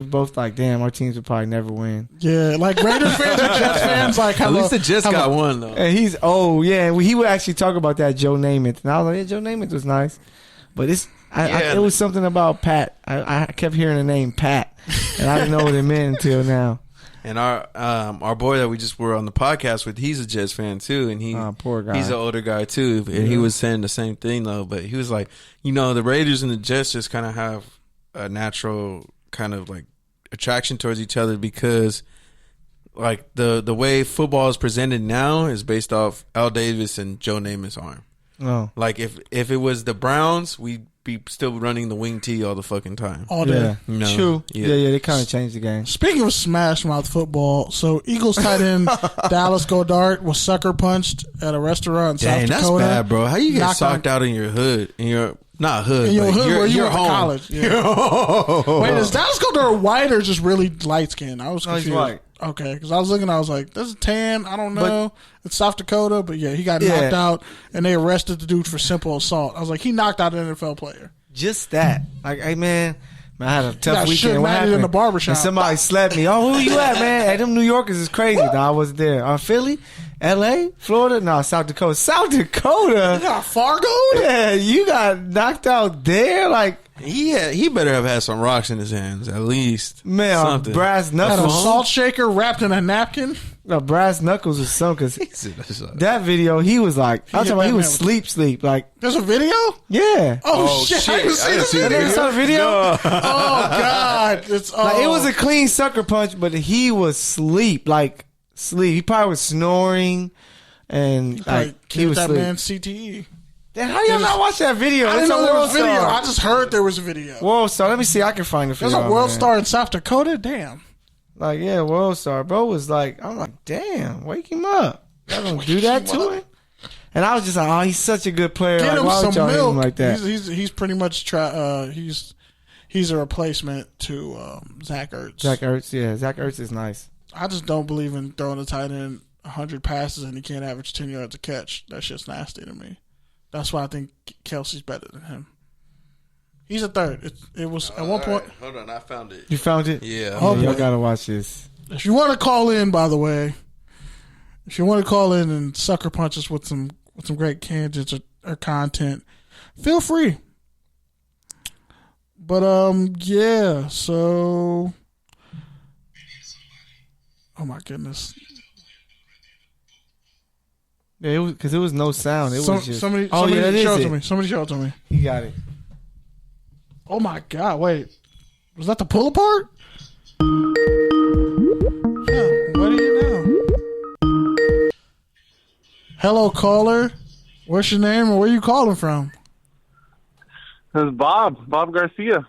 both like, damn, our teams would probably never win. Yeah, like Raiders fans and Jets fans, like at least the Jets got one though. And he would actually talk about that Joe Namath, and I was like, yeah, Joe Namath was nice, but it was something about Pat. I kept hearing the name Pat, and I didn't know what it meant until now. And our boy that we just were on the podcast with, he's a Jets fan too, and poor guy. He's an older guy too, and he was saying the same thing though. But he was like, the Raiders and the Jets just kind of have a natural kind of like attraction towards each other because like the way football is presented now is based off Al Davis and Joe Namath's arm. Oh, like if it was the Browns, we'd be still running the wing tee all the fucking time. All day. Yeah. True. Yeah, they kind of changed the game. Speaking of smash mouth football, so Eagles tight end Dallas Goedert was sucker punched at a restaurant in South Dakota. That's bad, bro. How you get socked out in your hood? Not hood. In your hood where you went to college. Yeah. Wait, is Dallas Goedert white or just really light skinned? I was confused. He's white. Okay, because I was looking, I was like, "This is tan." I don't know. It's South Dakota, but yeah, he got knocked out, and they arrested the dude for simple assault. I was like, he knocked out an NFL player. Just that, like, hey man, I had a tough weekend. What happened in the barbershop? And somebody slapped me. Oh, who you at, man? Hey, them New Yorkers is crazy. No, I wasn't there. Philly, L.A., Florida, no, South Dakota. South Dakota. You got Fargo? Yeah, you got knocked out there, like. He better have had some rocks in his hands, at least. Man, something. Brass knuckles. Had a salt shaker wrapped in a napkin. No, brass knuckles or something. Cause that video, he was like, I'm talking about he was sleep. Like, there's a video? Yeah. Oh shit! I didn't see the video. Saw the video? No. Oh god! Like, it was a clean sucker punch, but he was sleep. He probably was snoring, and he was that sleep. man CTE. Then how y'all not watch that video? I didn't know there was a video. I just heard there was a video. World Star. Let me see. I can find it for you. There's a World Star in South Dakota? Damn. Like, yeah, World Star. Bro was like, I'm like, damn, wake him up. Y'all gonna do that to him? And I was just like, oh, he's such a good player. Get like, him why would some y'all hit milk. him like that? He's pretty much he's a replacement to Zach Ertz. Zach Ertz, yeah. Zach Ertz is nice. I just don't believe in throwing a tight end 100 passes and he can't average 10 yards a catch. That shit's nasty to me. That's why I think Kelsey's better than him. He's a third. It was at one point. Right. Hold on, I found it. You found it? Yeah. Oh, y'all gotta watch this. If you want to call in, by the way, if you want to call in and sucker punch us with some great candidates or content, feel free. But yeah. So, oh my goodness. Yeah, because it was no sound. It was just somebody showed it to me. Somebody showed it to me. He got it. Oh my god! Wait, was that the pull apart? Yeah, what do you know? Hello, caller. What's your name and where you calling from? This is Bob Garcia.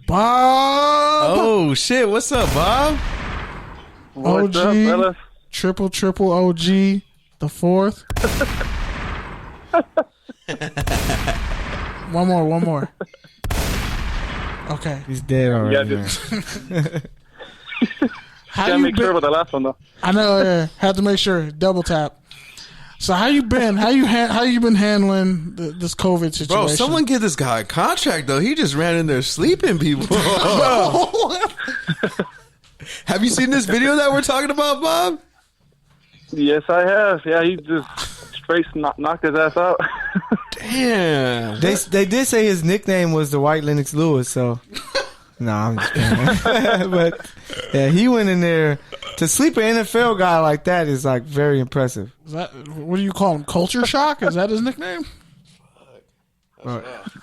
Bob. Oh shit! What's up, Bob? What's up, fellas? Triple OG. The fourth. One more. Okay. He's dead already. Yeah, just gotta make sure with the last one though. I know. Yeah, had to make sure. Double tap. So how you been? How you been handling this COVID situation? Bro, someone give this guy a contract though. He just ran in there sleeping people. Have you seen this video that we're talking about, Bob? Yes, I have. Yeah, he just straight knocked his ass out. Damn. They did say his nickname was the White Lennox Lewis, so I'm just kidding. But yeah, he went in there to sleep an NFL guy like that is like very impressive. Is that what do you call him? Culture shock? Is that his nickname?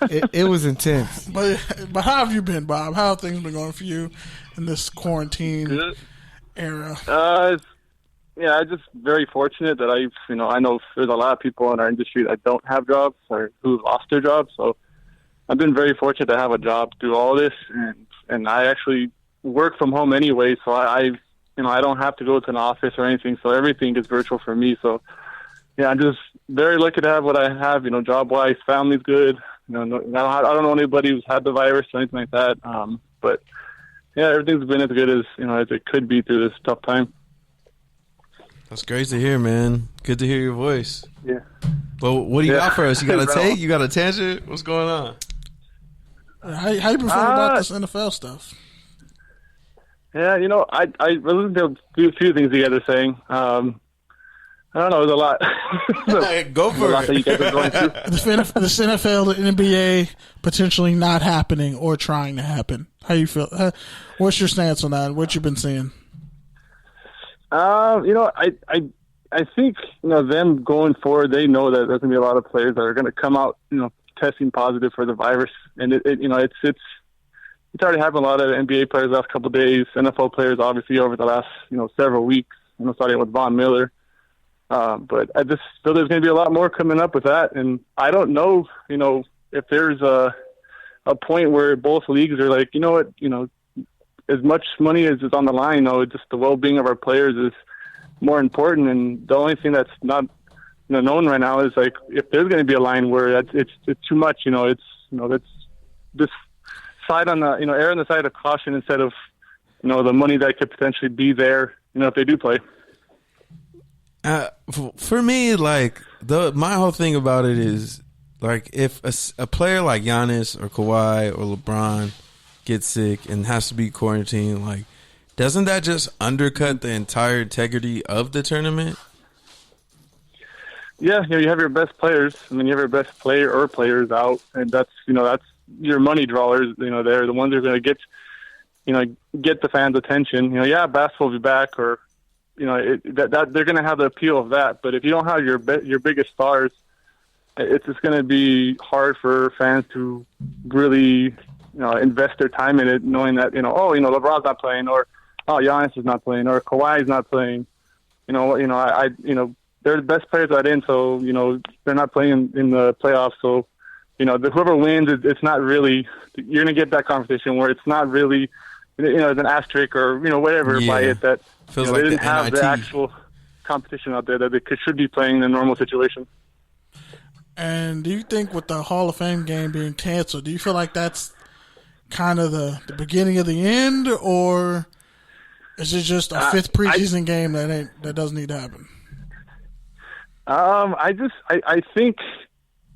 It was intense. But how have you been, Bob? How have things been going for you in this quarantine era? Yeah, I'm just very fortunate that I know there's a lot of people in our industry that don't have jobs or who lost their jobs. So I've been very fortunate to have a job through all this, and I actually work from home anyway. So I don't have to go to an office or anything. So everything is virtual for me. So yeah, I'm just very lucky to have what I have. Job wise, family's good. I don't know anybody who's had the virus or anything like that. But yeah, everything's been as good as it could be through this tough time. That's great to hear, man. Good to hear your voice. Yeah. But what do you got for us? You got a take? You got a tangent? What's going on? How you been feeling about this NFL stuff? Yeah, I listened to a few things you guys are saying. I don't know. There's a lot. Go for a lot it. that you guys are going through. This NFL, the NBA potentially not happening or trying to happen. How you feel? What's your stance on that? What you've been seeing? I think them going forward, they know that there's going to be a lot of players that are going to come out, testing positive for the virus, and it's already happened. A lot of NBA players the last couple of days, NFL players obviously over the last several weeks. Starting with Von Miller. But I just feel there's going to be a lot more coming up with that. And I don't know, if there's a point where both leagues are like, as much money as is on the line, just the well-being of our players is more important. And the only thing that's not known right now is like if there's going to be a line where it's too much, it's this side on the err on the side of caution instead of the money that could potentially be there, if they do play. For me, like my whole thing about it is like if a player like Giannis or Kawhi or LeBron gets sick and has to be quarantined, like doesn't that just undercut the entire integrity of the tournament? Yeah, you have your best players. I mean, you have your best player or players out, and that's your money drawers. They're the ones who are going to get the fans' attention. Basketball will be back, or that they're going to have the appeal of that. But if you don't have your biggest stars, it's just going to be hard for fans to really invest their time in it, knowing that LeBron's not playing, or Giannis is not playing, or Kawhi's not playing. They're the best players that in, so they're not playing in the playoffs. So whoever wins, it's not really, you're going to get that competition where it's not really there's an asterisk or whatever by it that feels they like didn't the have NIT. the actual competition out there that they should be playing in a normal situation. And do you think with the Hall of Fame game being canceled, do you feel like that's kind of the beginning of the end, or is it just a fifth preseason game that doesn't need to happen? I think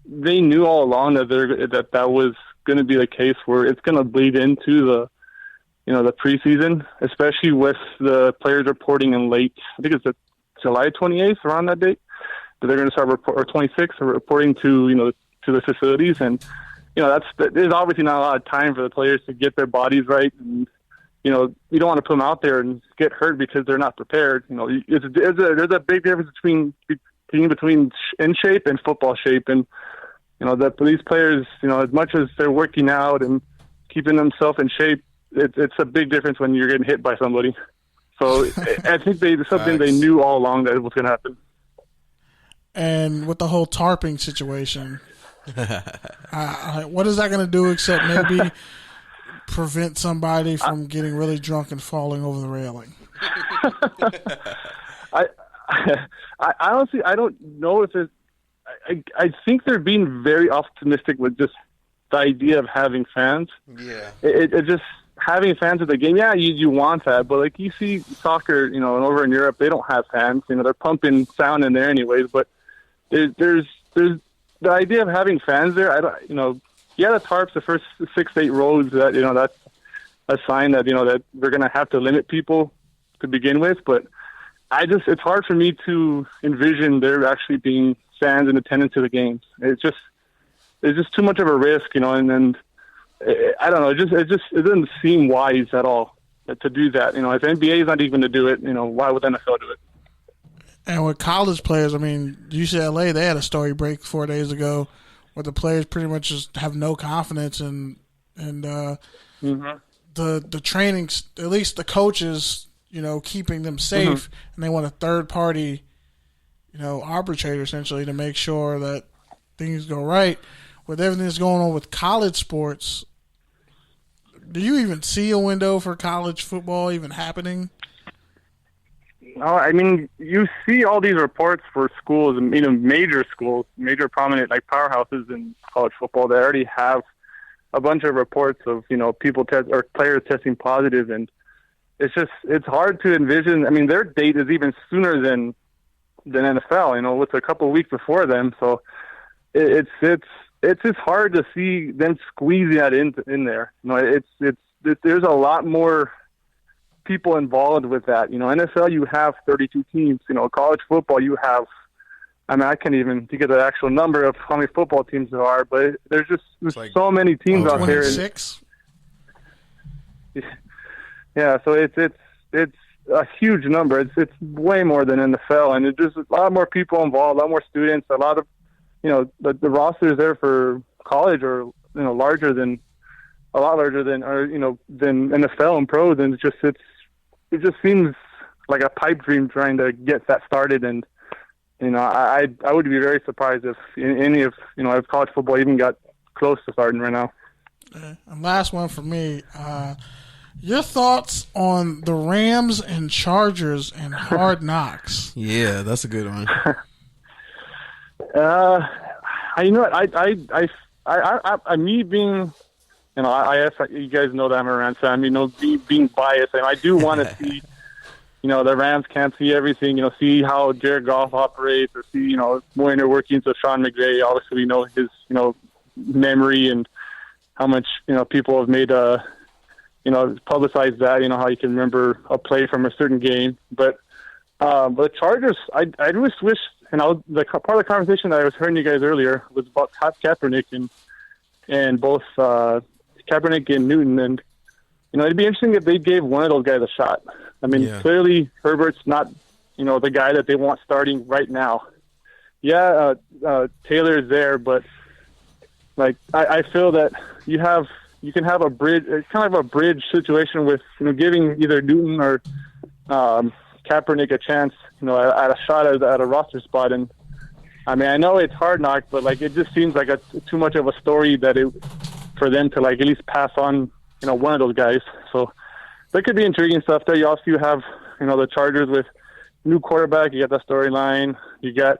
they knew all along that was going to be the case where it's going to bleed into the preseason, especially with the players reporting in late. I think it's July 28th, around that date, that they're going to start or 26th reporting to the facilities, and there's obviously not a lot of time for the players to get their bodies right, and you don't want to put them out there and get hurt because they're not prepared. There's a big difference between in shape and football shape, and these players, as much as they're working out and keeping themselves in shape, it's a big difference when you're getting hit by somebody. So I think something they knew all along that it was going to happen. And with the whole tarping situation, what is that going to do except maybe prevent somebody from getting really drunk and falling over the railing? I honestly, I don't know if it's. I think they're being very optimistic with just the idea of having fans. Yeah, it just having fans at the game. Yeah, you want that, but like you see soccer, and over in Europe, they don't have fans. They're pumping sound in there anyways. But there's the idea of having fans there. I don't, the tarps, the first 6 to 8 rows. That that's a sign that that they're going to have to limit people to begin with, but. It's hard for me to envision there actually being fans in attendance to the games. It's just too much of a risk, and I don't know. It doesn't seem wise at all to do that. If NBA is not even to do it, why would NFL do it? And with college players, I mean, UCLA, they had a story break 4 days ago where the players pretty much just have no confidence in the trainings, at least the coaches, keeping them safe, and they want a third party, arbitrator essentially to make sure that things go right. With everything that's going on with college sports, do you even see a window for college football even happening? No, I mean, you see all these reports for schools, and major schools, major prominent like powerhouses in college football. They already have a bunch of reports of people or players testing positive, and it's hard to envision. I mean, their date is even sooner than NFL. It's a couple of weeks before them, so it's just hard to see them squeezing that in there. There's a lot more people involved with that. NFL, you have 32 teams. College football, you have, I can't even think of the actual number of how many football teams there are, but there's like, so many teams out there. 26? Yeah, so it's a huge number. It's way more than NFL, and there's a lot more people involved, a lot more students, a lot of, the rosters there for college are, a lot larger than than NFL and pros, and it just seems like a pipe dream trying to get that started. And I would be very surprised if if college football even got close to starting right now. And last one for me, your thoughts on the Rams and Chargers and Hard Knocks? Yeah, that's a good one. Me being, you guys know that I'm a Rams fan. Being biased, and I do want to see, the Rams can't see everything. See how Jared Goff operates, or see, more inner workings of Sean McVay. Obviously, we know his, memory and how much, people have made, publicized that. How you can remember a play from a certain game. But the Chargers, I just wish, part of the conversation that I was hearing you guys earlier was about Kaepernick and both Kaepernick and Newton, and it'd be interesting if they gave one of those guys a shot. Clearly Herbert's not the guy that they want starting right now. Yeah, Taylor's there, but like I feel that you can have a bridge. It's kind of a bridge situation with giving either Newton or Kaepernick a chance, at a shot at a roster spot. And I know it's Hard Knock, but like it just seems like too much of a story for them to like at least pass on, one of those guys. So that could be intriguing stuff there. You also have, the Chargers with new quarterback. You got that storyline. You got,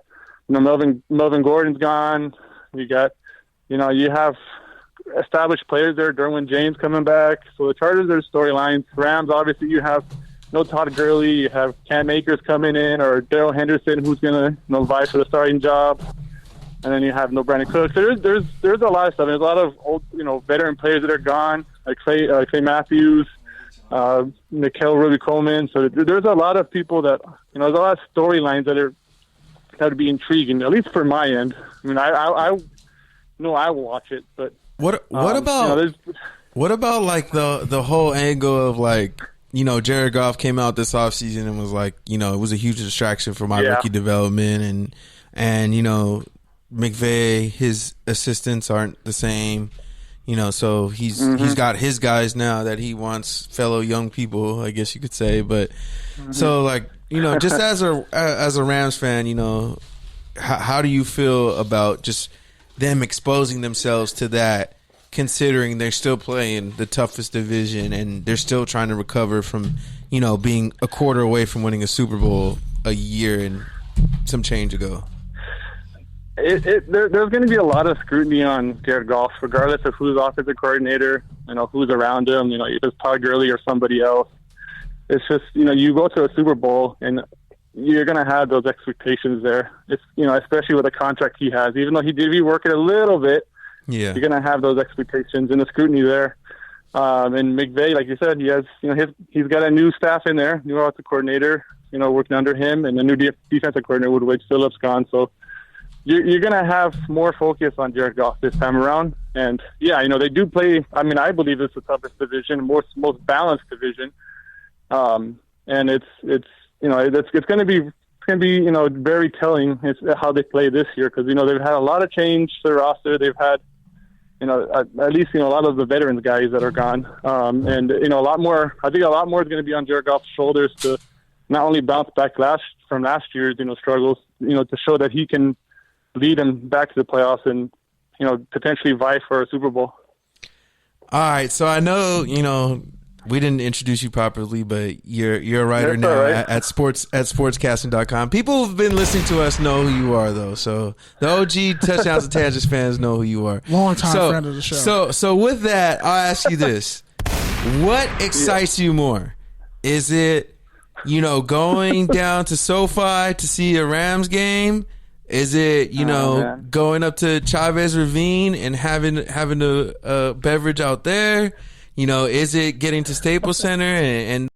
Melvin Gordon's gone. You got, you have established players there. Derwin James coming back. So the Chargers are storylines. Rams, obviously, you have no Todd Gurley. You have Cam Akers coming in, or Darrell Henderson, who's going to vie for the starting job. And then you have no Brandon Cooks. So there's a lot of stuff. There's a lot of old, veteran players that are gone, like Clay Matthews, MyKell, Ruby Coleman. So there's a lot of people that, there's a lot of storylines that would be intriguing, at least for my end. I will watch it, but what about like the whole angle of like, Jared Goff came out this offseason and was like, it was a huge distraction for my rookie development, and McVay, his assistants aren't the same, so he's got his guys now that he wants, fellow young people, I guess you could say. But so like, just as a Rams fan, how do you feel about just them exposing themselves to that, considering they're still playing the toughest division and they're still trying to recover from, being a quarter away from winning a Super Bowl a year and some change ago? There's going to be a lot of scrutiny on Jared Goff, regardless of who's offensive coordinator, who's around him, if it's Todd Gurley or somebody else. It's just, you go to a Super Bowl and you're going to have those expectations there. It's, especially with the contract he has, even though he did be working a little bit, you're going to have those expectations and the scrutiny there. And McVay, like you said, he has, he's got a new staff in there, new offensive coordinator, working under him, and the new defensive coordinator, Woodward Phillips, gone. So you're going to have more focus on Jared Goff this time around. And they do play. I believe it's the toughest division, most balanced division. And it's going to be very telling how they play this year, because they've had a lot of change to the roster. They've had at least a lot of the veterans guys that are gone, and a lot more. I think a lot more is going to be on Jared Goff's shoulders to not only bounce back from last year's struggles, to show that he can lead them back to the playoffs and potentially vie for a Super Bowl. All right, so I know we didn't introduce you properly, but you're a writer now at sportscasting.com. People who've been listening to us know who you are, though. So the OG Touchdowns and Tangents fans know who you are. Long-time friend of the show. So with that, I'll ask you this. What excites you more? Is it, going down to SoFi to see a Rams game? Is it, going up to Chavez Ravine and having a beverage out there? Is it getting to Staples Center and